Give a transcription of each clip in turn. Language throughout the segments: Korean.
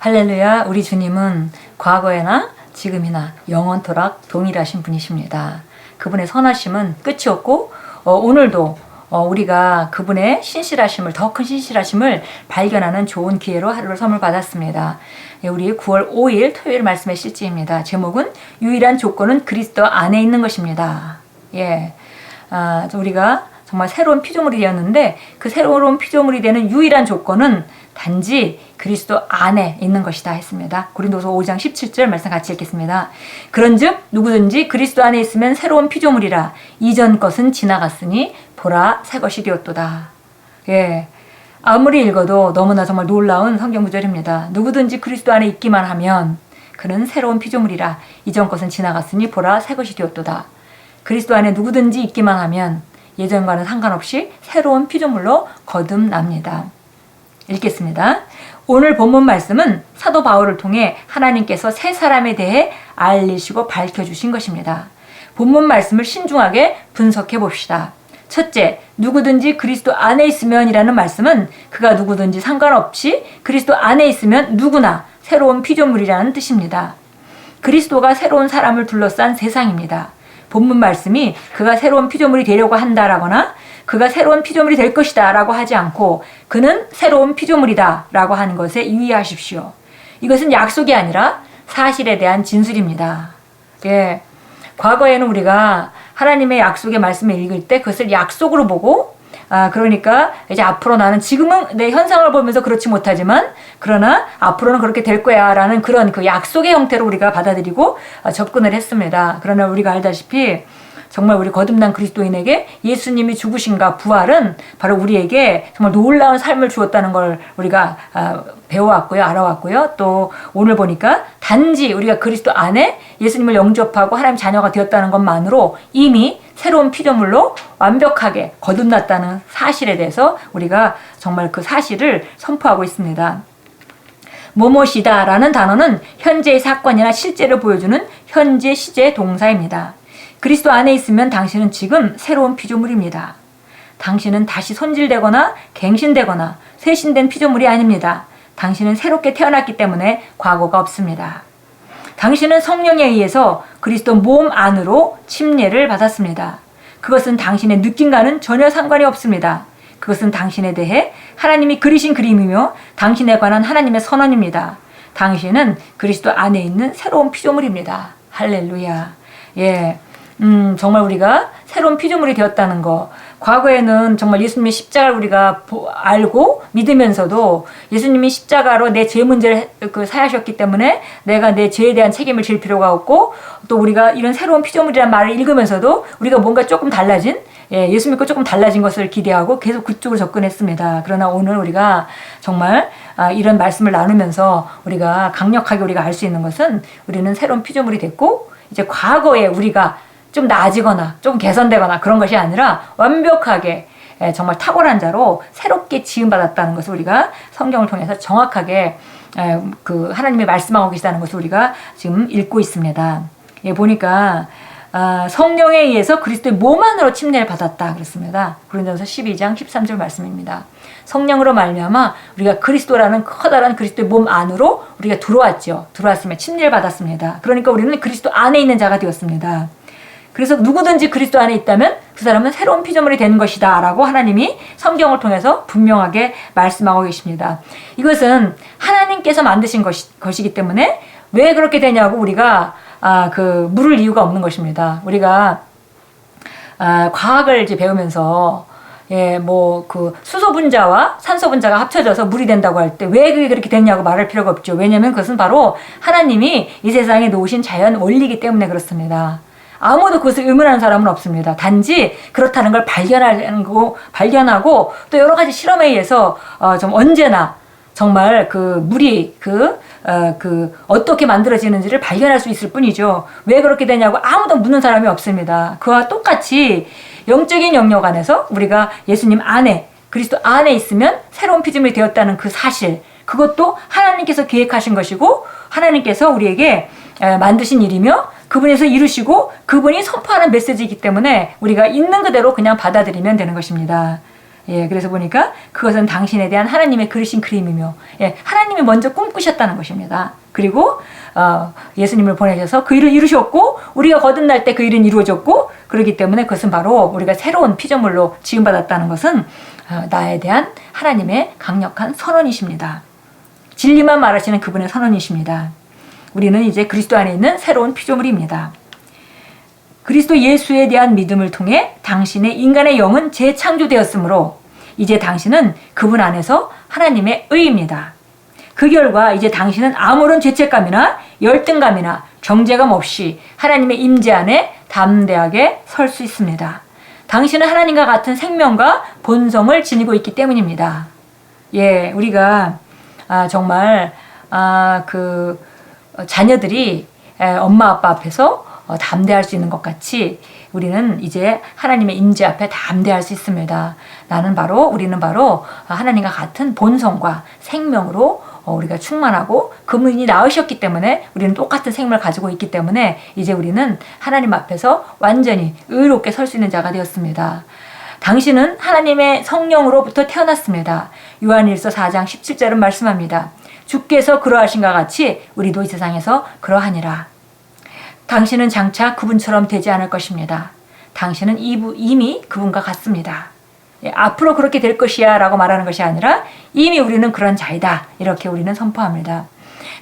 할렐루야. 우리 주님은 과거에나 지금이나 영원토록 동일하신 분이십니다. 그분의 선하심은 끝이 없고 오늘도 우리가 그분의 신실하심을, 더 큰 신실하심을 발견하는 좋은 기회로 하루를 선물 받았습니다. 우리 9월 5일 토요일 말씀의 실제입니다. 제목은 유일한 조건은 그리스도 안에 있는 것입니다. 우리가 정말 새로운 피조물이 되었는데 그 새로운 피조물이 되는 유일한 조건은 단지 그리스도 안에 있는 것이다 했습니다. 고린도서 5장 17절 말씀 같이 읽겠습니다. 그런즉 누구든지 그리스도 안에 있으면 새로운 피조물이라 이전 것은 지나갔으니 보라 새 것이 되었도다. 아무리 읽어도 너무나 정말 놀라운 성경 구절입니다. 누구든지 그리스도 안에 있기만 하면 그는 새로운 피조물이라 이전 것은 지나갔으니 보라 새 것이 되었도다. 그리스도 안에 누구든지 있기만 하면 예전과는 상관없이 새로운 피조물로 거듭납니다. 읽겠습니다. 오늘 본문 말씀은 사도 바울을 통해 하나님께서 새 사람에 대해 알리시고 밝혀주신 것입니다. 본문 말씀을 신중하게 분석해 봅시다. 첫째, 누구든지 그리스도 안에 있으면 이라는 말씀은 그가 누구든지 상관없이 그리스도 안에 있으면 누구나 새로운 피조물이라는 뜻입니다. 그리스도가 새로운 사람을 둘러싼 세상입니다. 본문 말씀이 그가 새로운 피조물이 되려고 한다라거나 그가 새로운 피조물이 될 것이다 라고 하지 않고 그는 새로운 피조물이다 라고 하는 것에 유의하십시오. 이것은 약속이 아니라 사실에 대한 진술입니다. 과거에는 우리가 하나님의 약속의 말씀을 읽을 때 그것을 약속으로 보고 그러니까 이제 앞으로 나는 지금은 내 현상을 보면서 그렇지 못하지만 그러나 앞으로는 그렇게 될 거야 라는 그런 그 약속의 형태로 우리가 받아들이고 접근을 했습니다. 그러나 우리가 알다시피 정말 우리 거듭난 그리스도인에게 예수님이 죽으신가 부활은 바로 우리에게 정말 놀라운 삶을 주었다는 걸 우리가 배워왔고요, 알아왔고요. 또 오늘 보니까 단지 우리가 그리스도 안에 예수님을 영접하고 하나님 자녀가 되었다는 것만으로 이미 새로운 피조물로 완벽하게 거듭났다는 사실에 대해서 우리가 정말 그 사실을 선포하고 있습니다. 뭐뭐시다 라는 단어는 현재의 사건이나 실제를 보여주는 현재 시제 동사입니다. 그리스도 안에 있으면 당신은 지금 새로운 피조물입니다. 당신은 다시 손질되거나 갱신되거나 쇄신된 피조물이 아닙니다. 당신은 새롭게 태어났기 때문에 과거가 없습니다. 당신은 성령에 의해서 그리스도 몸 안으로 침례를 받았습니다. 그것은 당신의 느낌과는 전혀 상관이 없습니다. 그것은 당신에 대해 하나님이 그리신 그림이며 당신에 관한 하나님의 선언입니다. 당신은 그리스도 안에 있는 새로운 피조물입니다. 할렐루야. 정말 우리가 새로운 피조물이 되었다는 거. 과거에는 정말 예수님의 십자가를 우리가 알고 믿으면서도 예수님이 십자가로 내 죄 문제를 사하셨기 때문에 내가 내 죄에 대한 책임을 질 필요가 없고 또 우리가 이런 새로운 피조물이라는 말을 읽으면서도 우리가 뭔가 조금 달라진 예수 믿고 조금 달라진 것을 기대하고 계속 그쪽으로 접근했습니다. 그러나 오늘 우리가 정말 이런 말씀을 나누면서 우리가 강력하게 우리가 알 수 있는 것은 우리는 새로운 피조물이 됐고 이제 과거에 우리가 좀 나아지거나 좀 개선되거나 그런 것이 아니라 완벽하게 정말 탁월한 자로 새롭게 지음받았다는 것을 우리가 성경을 통해서 정확하게 그 하나님이 말씀하고 계시다는 것을 우리가 지금 읽고 있습니다. 보니까 성령에 의해서 그리스도의 몸 안으로 침례를 받았다 그랬습니다. 고린도서 12장 13절 말씀입니다. 성령으로 말미암아 우리가 그리스도라는 커다란 그리스도의 몸 안으로 우리가 들어왔으면 침례를 받았습니다. 그러니까 우리는 그리스도 안에 있는 자가 되었습니다. 그래서 누구든지 그리스도 안에 있다면 그 사람은 새로운 피조물이 되는 것이다 라고 하나님이 성경을 통해서 분명하게 말씀하고 계십니다. 이것은 하나님께서 만드신 것이기 때문에 왜 그렇게 되냐고 우리가 물을 이유가 없는 것입니다. 우리가 과학을 이제 배우면서 수소 분자와 산소 분자가 합쳐져서 물이 된다고 할 때 왜 그게 그렇게 됐냐고 말할 필요가 없죠. 왜냐하면 그것은 바로 하나님이 이 세상에 놓으신 자연 원리이기 때문에 그렇습니다. 아무도 그것을 의문하는 사람은 없습니다. 단지 그렇다는 걸 발견하고 또 여러 가지 실험에 의해서 좀 언제나 정말 그 물이 어떻게 만들어지는지를 발견할 수 있을 뿐이죠. 왜 그렇게 되냐고 아무도 묻는 사람이 없습니다. 그와 똑같이 영적인 영역 안에서 우리가 예수님 안에 그리스도 안에 있으면 새로운 피조물이 되었다는 그 사실, 그것도 하나님께서 계획하신 것이고 하나님께서 우리에게 만드신 일이며 그분에서 이루시고 그분이 선포하는 메시지이기 때문에 우리가 있는 그대로 그냥 받아들이면 되는 것입니다. 예, 그래서 보니까 그것은 당신에 대한 하나님의 그리신 그림이며, 예, 하나님이 먼저 꿈꾸셨다는 것입니다. 그리고 예수님을 보내셔서 그 일을 이루셨고, 우리가 거듭날 때 그 일은 이루어졌고, 그렇기 때문에 그것은 바로 우리가 새로운 피조물로 지음받았다는 것은 나에 대한 하나님의 강력한 선언이십니다. 진리만 말하시는 그분의 선언이십니다. 우리는 이제 그리스도 안에 있는 새로운 피조물입니다. 그리스도 예수에 대한 믿음을 통해 당신의 인간의 영은 재창조되었으므로 이제 당신은 그분 안에서 하나님의 의입니다. 그 결과 이제 당신은 아무런 죄책감이나 열등감이나 정죄감 없이 하나님의 임재 안에 담대하게 설 수 있습니다. 당신은 하나님과 같은 생명과 본성을 지니고 있기 때문입니다. 예, 우리가 정말 자녀들이 엄마 아빠 앞에서 담대할 수 있는 것 같이 우리는 이제 하나님의 임재 앞에 담대할 수 있습니다. 우리는 바로 하나님과 같은 본성과 생명으로 우리가 충만하고 그분이 낳으셨기 때문에 우리는 똑같은 생명을 가지고 있기 때문에 이제 우리는 하나님 앞에서 완전히 의롭게 설 수 있는 자가 되었습니다. 당신은 하나님의 성령으로부터 태어났습니다. 요한일서 4장 17절은 말씀합니다. 주께서 그러하신가 같이 우리도 이 세상에서 그러하니라. 당신은 장차 그분처럼 되지 않을 것입니다. 당신은 이미 그분과 같습니다. 앞으로 그렇게 될 것이야 라고 말하는 것이 아니라 이미 우리는 그런 자이다. 이렇게 우리는 선포합니다.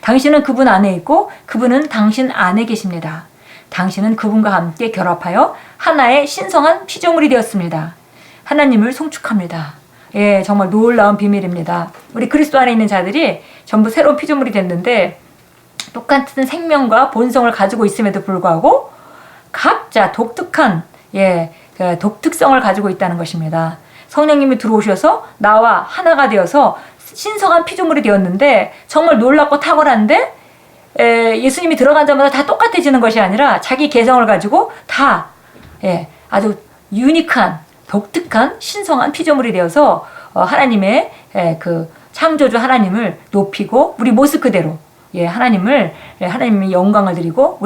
당신은 그분 안에 있고 그분은 당신 안에 계십니다. 당신은 그분과 함께 결합하여 하나의 신성한 피조물이 되었습니다. 하나님을 송축합니다. 예, 정말 놀라운 비밀입니다. 우리 그리스도 안에 있는 자들이 전부 새로운 피조물이 됐는데 똑같은 생명과 본성을 가지고 있음에도 불구하고 각자 독특한 독특성을 가지고 있다는 것입니다. 성령님이 들어오셔서 나와 하나가 되어서 신성한 피조물이 되었는데 정말 놀랍고 탁월한데 예수님이 들어가자마자 다 똑같아지는 것이 아니라 자기 개성을 가지고 다 아주 유니크한 독특한 신성한 피조물이 되어서 하나님의 그 창조주 하나님을 높이고 우리 모습 그대로 하나님의 영광을 드리고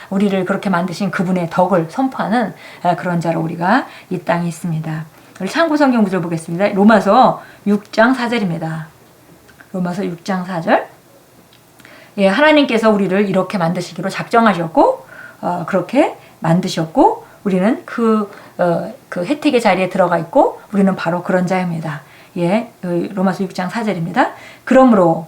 우리를 그렇게 만드신 그분의 덕을 선포하는 그런 자로 우리가 이 땅에 있습니다. 우리 참고 성경 구절 보겠습니다. 로마서 6장 4절입니다. 로마서 6장 4절. 하나님께서 우리를 이렇게 만드시기로 작정하셨고 그렇게 만드셨고 우리는 그 혜택의 자리에 들어가 있고 우리는 바로 그런 자입니다. 로마서 6장 4절입니다. 그러므로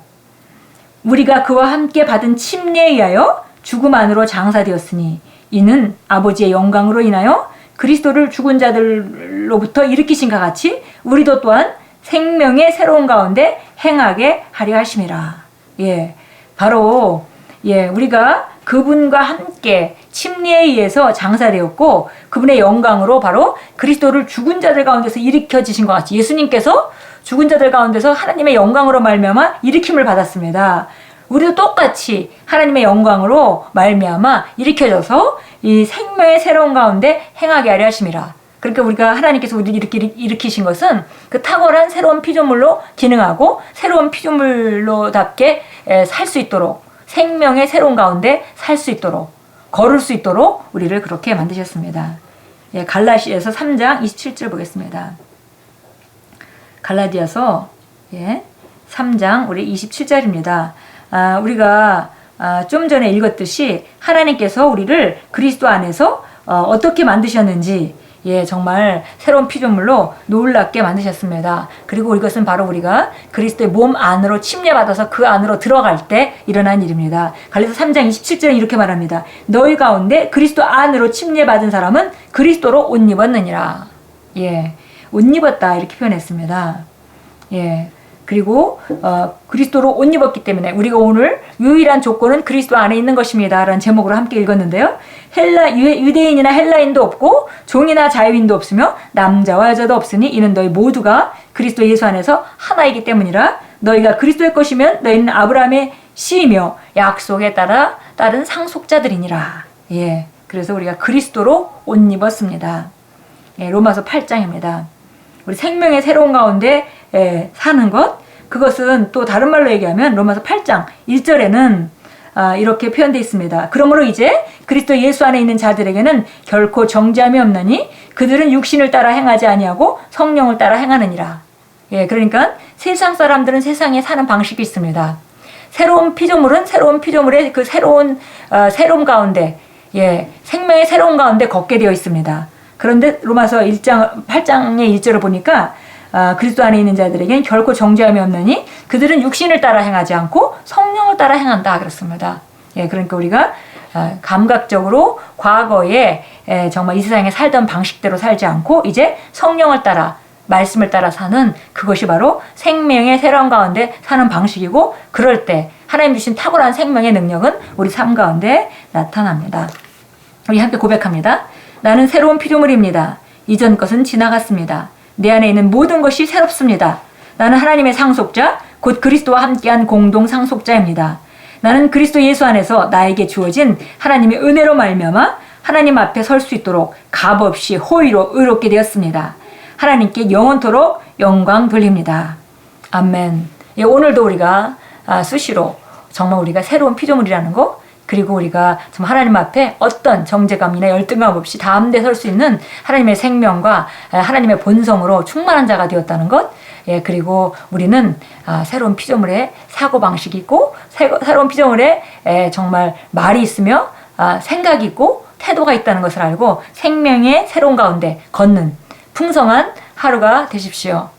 우리가 그와 함께 받은 침례에 의하여 죽음 안으로 장사되었으니 이는 아버지의 영광으로 인하여 그리스도를 죽은 자들로부터 일으키신과 같이 우리도 또한 생명의 새로운 가운데 행하게 하려 하심이라. 바로 우리가 그분과 함께 침례에 의해서 장사되었고 그분의 영광으로 바로 그리스도를 죽은 자들 가운데서 일으켜지신 것 같이 예수님께서 죽은 자들 가운데서 하나님의 영광으로 말미암아 일으킴을 받았습니다. 우리도 똑같이 하나님의 영광으로 말미암아 일으켜져서 이 생명의 새로운 가운데 행하게 하려 하심이라. 그러니까 우리가 하나님께서 우리를 일으키신 것은 그 탁월한 새로운 피조물로 기능하고 새로운 피조물로답게 살 수 있도록 생명의 새로운 가운데 살 수 있도록 걸을 수 있도록 우리를 그렇게 만드셨습니다. 갈라디아서 3장 27절 보겠습니다. 갈라디아서 3장 우리 27절입니다. 우리가 좀 전에 읽었듯이 하나님께서 우리를 그리스도 안에서 어떻게 만드셨는지 정말 새로운 피조물로 놀랍게 만드셨습니다. 그리고 이것은 바로 우리가 그리스도의 몸 안으로 침례받아서 그 안으로 들어갈 때 일어난 일입니다. 갈라디아서 3장 27절은 이렇게 말합니다. 너희 가운데 그리스도 안으로 침례받은 사람은 그리스도로 옷 입었느니라. 옷 입었다 이렇게 표현했습니다. 그리고 그리스도로 옷 입었기 때문에 우리가 오늘 유일한 조건은 그리스도 안에 있는 것입니다 라는 제목으로 함께 읽었는데요. 유대인이나 헬라인도 없고 종이나 자유인도 없으며 남자와 여자도 없으니 이는 너희 모두가 그리스도 예수 안에서 하나이기 때문이라. 너희가 그리스도의 것이면 너희는 아브라함의 씨이며 약속에 따른 상속자들이니라. 그래서 우리가 그리스도로 옷 입었습니다. 로마서 8장입니다. 우리 생명의 새로운 가운데 사는 것, 그것은 또 다른 말로 얘기하면 로마서 8장 1절에는 이렇게 표현되어 있습니다. 그러므로 이제 그리스도 예수 안에 있는 자들에게는 결코 정죄함이 없나니 그들은 육신을 따라 행하지 아니하고 성령을 따라 행하느니라. 예, 그러니까 세상 사람들은 세상에 사는 방식이 있습니다. 새로운 피조물은 새로운 피조물의 그 새로운 가운데, 예, 생명의 새로운 가운데 걷게 되어 있습니다. 그런데 로마서 8장의 1절을 보니까 그리스도 안에 있는 자들에게는 결코 정죄함이 없느니 그들은 육신을 따라 행하지 않고 성령을 따라 행한다 그렇습니다. 예, 그러니까 우리가 감각적으로 과거에 정말 이 세상에 살던 방식대로 살지 않고 이제 성령을 따라 말씀을 따라 사는 그것이 바로 생명의 새로운 가운데 사는 방식이고, 그럴 때 하나님 주신 탁월한 생명의 능력은 우리 삶 가운데 나타납니다. 우리 함께 고백합니다. 나는 새로운 피조물입니다. 이전 것은 지나갔습니다. 내 안에 있는 모든 것이 새롭습니다. 나는 하나님의 상속자, 곧 그리스도와 함께한 공동 상속자입니다. 나는 그리스도 예수 안에서 나에게 주어진 하나님의 은혜로 말미암아 하나님 앞에 설 수 있도록 값없이 호의로 의롭게 되었습니다. 하나님께 영원토록 영광 돌립니다. 아멘. 예, 오늘도 우리가 수시로 정말 우리가 새로운 피조물이라는 거, 그리고 우리가 정말 하나님 앞에 어떤 정죄감이나 열등감 없이 담대 설 수 있는 하나님의 생명과 하나님의 본성으로 충만한 자가 되었다는 것, 예, 그리고 우리는 새로운 피조물의 사고방식이 있고 새로운 피조물의 정말 말이 있으며 생각이 있고 태도가 있다는 것을 알고 생명의 새로운 가운데 걷는 풍성한 하루가 되십시오.